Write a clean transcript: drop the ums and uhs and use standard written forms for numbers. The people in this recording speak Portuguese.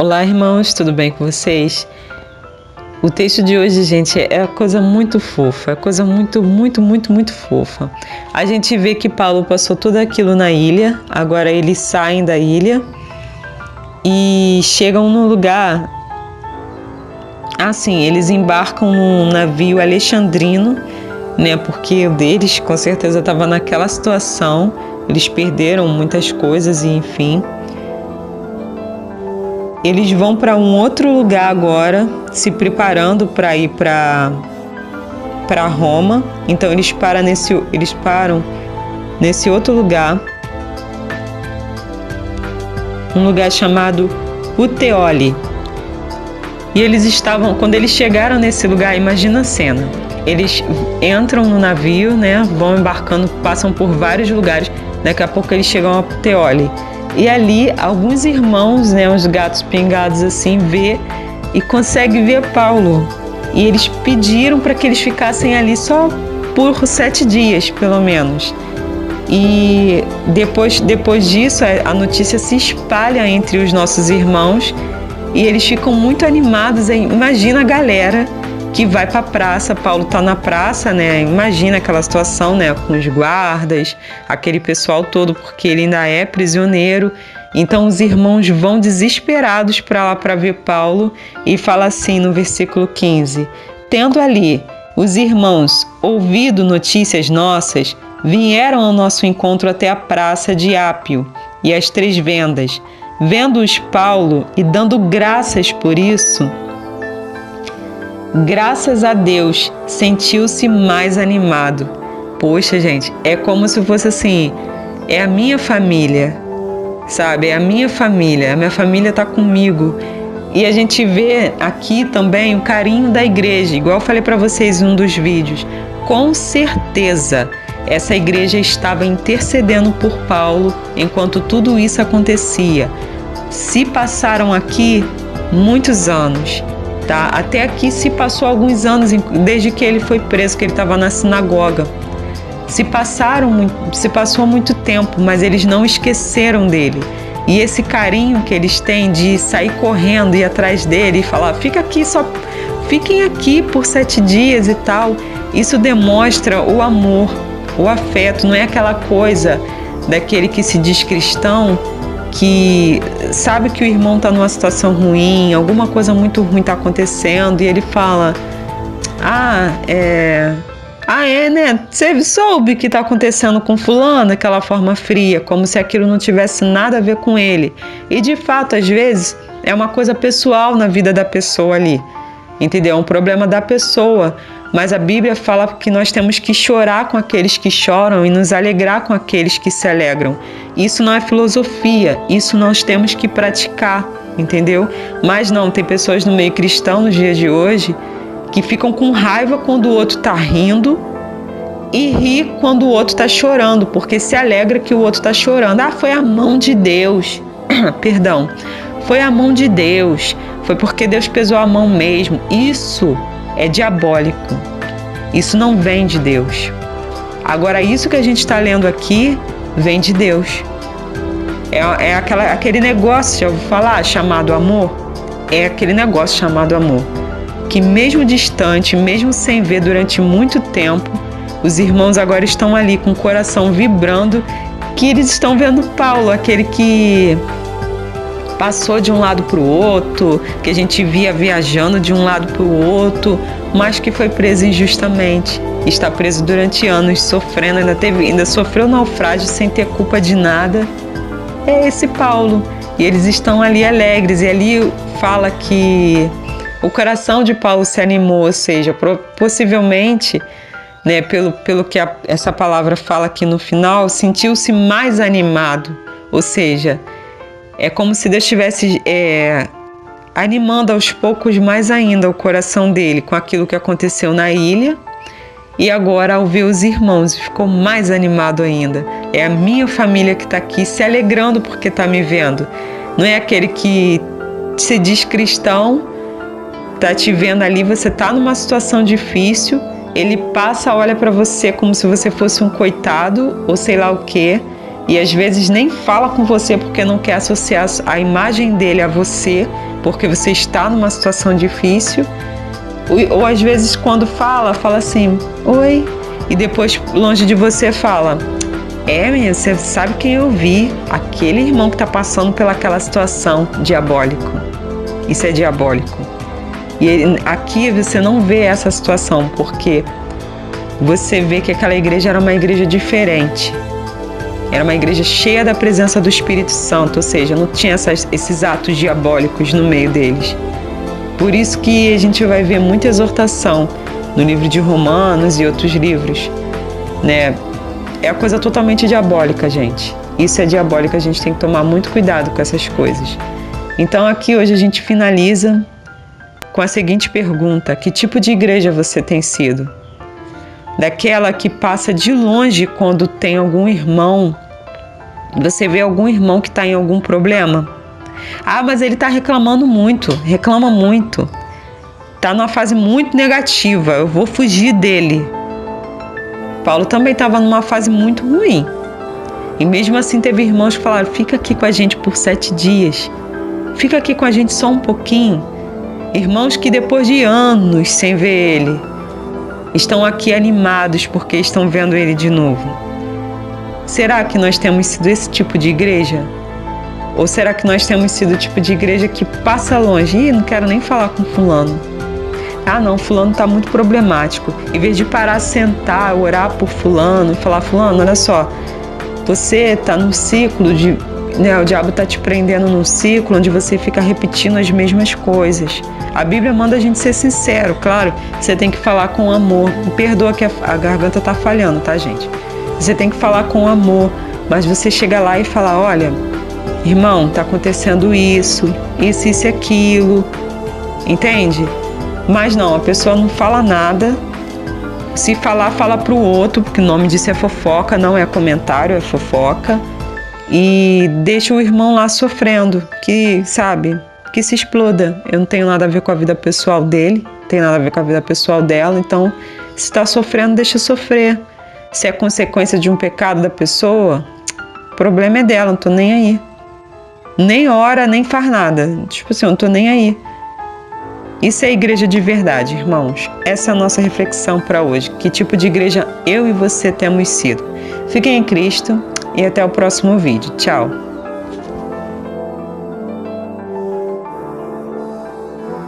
Olá, irmãos, tudo bem com vocês? O texto de hoje, gente, é coisa muito fofa, é coisa muito fofa. A gente vê que Paulo passou tudo aquilo na ilha, agora eles saem da ilha e chegam num lugar, assim, eles embarcam num navio alexandrino, né, porque o deles com certeza estava naquela situação, eles perderam muitas coisas e enfim. Eles vão para um outro lugar agora, se preparando para ir para Roma. Então eles param nesse outro lugar, um lugar chamado Puteoli. E eles estavam, quando eles chegaram nesse lugar, imagina a cena. Eles entram no navio, né? Vão embarcando, passam por vários lugares. Daqui a pouco eles chegam a Puteoli. E ali, alguns irmãos, né, uns gatos pingados assim, vê e conseguem ver Paulo. E eles pediram para que eles ficassem ali só por 7 dias, pelo menos. E depois disso, a notícia se espalha entre os nossos irmãos e eles ficam muito animados. Imagina a galera que vai para a praça, Paulo está na praça, né? Imagina aquela situação, né? Com os guardas, aquele pessoal todo, porque ele ainda é prisioneiro. Então os irmãos vão desesperados para lá para ver Paulo e fala assim no versículo 15: tendo ali os irmãos ouvido notícias nossas, vieram ao nosso encontro até a praça de Ápio e as 3 vendas. Vendo-os Paulo e dando graças por isso, graças a Deus, sentiu-se mais animado. Poxa, gente, é como se fosse assim, é a minha família, sabe? É a minha família tá comigo. E a gente vê aqui também o carinho da igreja, igual eu falei para vocês em um dos vídeos. Com certeza, essa igreja estava intercedendo por Paulo enquanto tudo isso acontecia. Se passaram aqui muitos anos. Tá? Até aqui se passou alguns anos, desde que ele foi preso, que ele estava na sinagoga. Se passou muito tempo, mas eles não esqueceram dele. E esse carinho que eles têm de sair correndo e ir atrás dele e falar, fiquem aqui por 7 dias e tal, isso demonstra o amor, o afeto. Não é aquela coisa daquele que se diz cristão, que sabe que o irmão está numa situação ruim, alguma coisa muito ruim está acontecendo, e ele fala, né? Você soube que está acontecendo com fulano, aquela forma fria, como se aquilo não tivesse nada a ver com ele. E de fato, às vezes, é uma coisa pessoal na vida da pessoa ali, entendeu? É um problema da pessoa. Mas a Bíblia fala que nós temos que chorar com aqueles que choram e nos alegrar com aqueles que se alegram. Isso não é filosofia, isso nós temos que praticar, entendeu? Mas não, tem pessoas no meio cristão nos dias de hoje que ficam com raiva quando o outro está rindo e ri quando o outro está chorando, porque se alegra que o outro está chorando. Foi a mão de Deus. Perdão, foi a mão de Deus, foi porque Deus pesou a mão mesmo. Isso é diabólico, isso não vem de Deus. Agora, isso que a gente está lendo aqui vem de Deus. É aquele negócio, já ouviu falar, chamado amor? É aquele negócio chamado amor, que mesmo distante, mesmo sem ver durante muito tempo, os irmãos agora estão ali com o coração vibrando, que eles estão vendo Paulo, aquele que passou de um lado para o outro, que a gente via viajando de um lado para o outro, mas que foi preso injustamente. Está preso durante anos, sofrendo, ainda sofreu naufrágio sem ter culpa de nada. É esse Paulo. E eles estão ali alegres. E ali fala que o coração de Paulo se animou, ou seja, possivelmente, né, pelo que essa palavra fala aqui no final, sentiu-se mais animado. Ou seja, é como se Deus estivesse animando aos poucos mais ainda o coração dele com aquilo que aconteceu na ilha. E agora, ao ver os irmãos, ficou mais animado ainda. É a minha família que está aqui se alegrando porque está me vendo. Não é aquele que se diz cristão, está te vendo ali, você está numa situação difícil, ele passa, olha para você como se você fosse um coitado ou sei lá o quê, e às vezes nem fala com você porque não quer associar a imagem dele a você, porque você está numa situação difícil, ou às vezes quando fala assim, oi, e depois longe de você fala, menina, você sabe quem eu vi? Aquele irmão que está passando pelaquela situação, diabólico. Isso é diabólico. E aqui você não vê essa situação, porque você vê que aquela igreja era uma igreja diferente. Era uma igreja cheia da presença do Espírito Santo, ou seja, não tinha esses atos diabólicos no meio deles. Por isso que a gente vai ver muita exortação no livro de Romanos e outros livros, né? É a coisa totalmente diabólica, gente. Isso é diabólico, a gente tem que tomar muito cuidado com essas coisas. Então aqui hoje a gente finaliza com a seguinte pergunta: que tipo de igreja você tem sido? Daquela que passa de longe quando tem algum irmão, você vê algum irmão que está em algum problema? Mas ele está reclamando muito, reclama muito. Está numa fase muito negativa, eu vou fugir dele. Paulo também estava numa fase muito ruim. E mesmo assim teve irmãos que falaram, fica aqui com a gente por 7 dias. Fica aqui com a gente só um pouquinho. Irmãos que depois de anos sem ver ele, estão aqui animados porque estão vendo ele de novo. Será que nós temos sido esse tipo de igreja? Ou será que nós temos sido o tipo de igreja que passa longe? Não quero nem falar com fulano. Não, fulano está muito problemático. Em vez de parar, sentar, orar por fulano e falar, fulano, olha só, você está num ciclo de... o diabo está te prendendo num ciclo onde você fica repetindo as mesmas coisas. A Bíblia manda a gente ser sincero, claro, você tem que falar com amor. Me perdoa que a garganta está falhando, tá, gente? Você tem que falar com amor, mas você chega lá e fala, olha, irmão, está acontecendo isso e aquilo, entende? Mas não, a pessoa não fala nada. Se falar, fala para o outro, porque o nome disso é fofoca, não é comentário, é fofoca. E deixa o irmão lá sofrendo, que, sabe, que se exploda. Eu não tenho nada a ver com a vida pessoal dele, não tenho nada a ver com a vida pessoal dela, então, se está sofrendo, deixa sofrer. Se é consequência de um pecado da pessoa, o problema é dela, não tô nem aí. Nem ora, nem faz nada. Tipo assim, eu não tô nem aí. Isso é igreja de verdade, irmãos. Essa é a nossa reflexão para hoje. Que tipo de igreja eu e você temos sido? Fiquem em Cristo e até o próximo vídeo. Tchau!